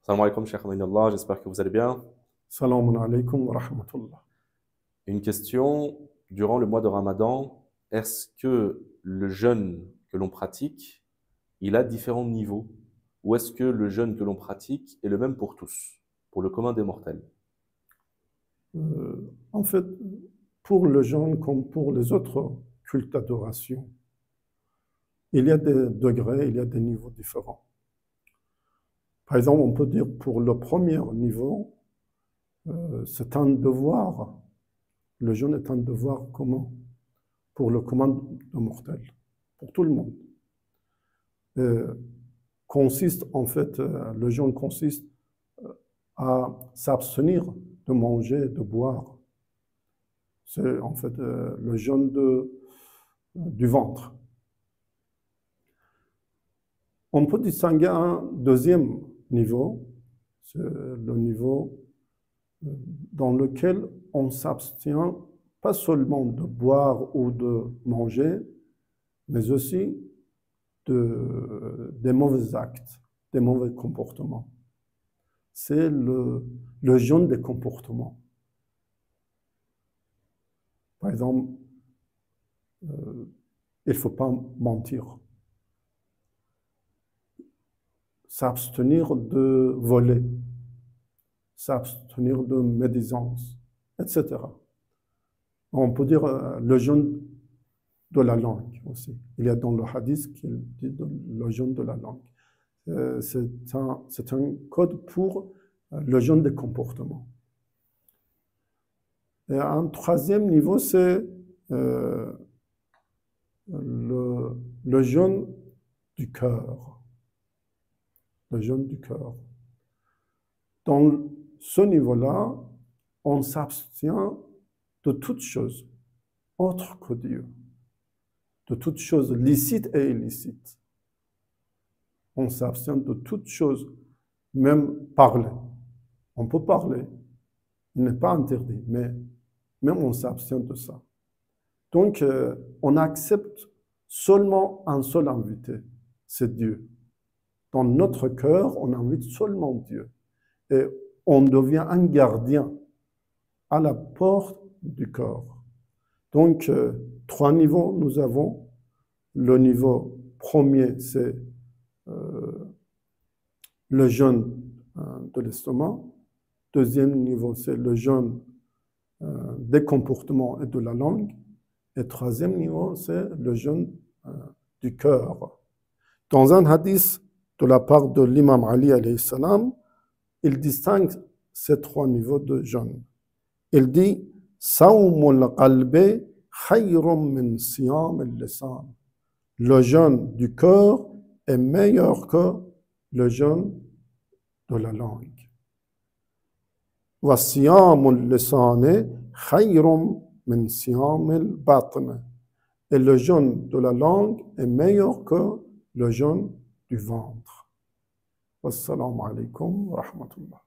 Salam alaikum, Cheikh Aminallah, j'espère que vous allez bien. Salam alaikum wa rahmatullah. Une question, durant le mois de Ramadan, est-ce que le jeûne que l'on pratique, il a différents niveaux? Ou est-ce que le jeûne que l'on pratique est le même pour tous, pour le commun des mortels? En fait, pour le jeûne comme pour les autres cultes d'adoration, il y a des degrés, il y a des niveaux différents. Par exemple, on peut dire pour le premier niveau, c'est un devoir. Le jeûne est un devoir commun pour le commun des mortels, pour tout le monde. Consiste en fait, le jeûne consiste à s'abstenir de manger, de boire. C'est en fait le jeûne du ventre. On peut distinguer un deuxième niveau, c'est le niveau dans lequel on s'abstient pas seulement de boire ou de manger, mais aussi des mauvais actes, des mauvais comportements. C'est le jeûne des comportements. Par exemple, il ne faut pas mentir, s'abstenir de voler, s'abstenir de médisance, etc. On peut dire le jeûne de la langue aussi. Il y a dans le hadith qui dit le jeûne de la langue. C'est un code pour le jeûne des comportements. Et un troisième niveau, c'est le jeûne du cœur. Le jeûne du cœur. Dans ce niveau-là, on s'abstient de toute chose autre que Dieu, de toute chose licite et illicite. On s'abstient de toute chose, même parler. On peut parler, il n'est pas interdit, mais même on s'abstient de ça. Donc, on accepte seulement un seul invité, c'est Dieu. Dans notre cœur, on invite seulement Dieu. Et on devient un gardien à la porte du corps. Donc, trois niveaux nous avons. Le niveau premier, c'est le jeûne de l'estomac. Deuxième niveau, c'est le jeûne des comportements et de la langue. Et troisième niveau, c'est le jeûne du cœur. Dans un hadith de la part de l'imam Ali alayhi salam, il distingue ces trois niveaux de jeûne. Il dit « Sawmul qalbi khayrun min siyam al-lisan » Le jeûne du cœur est meilleur que le jeûne de la langue. « Wa siyam al-lisan khayrun min siyam al-batn » Et le jeûne de la langue est meilleur que le jeûne du ventre. Wassalamu alaikum wa rahmatullah.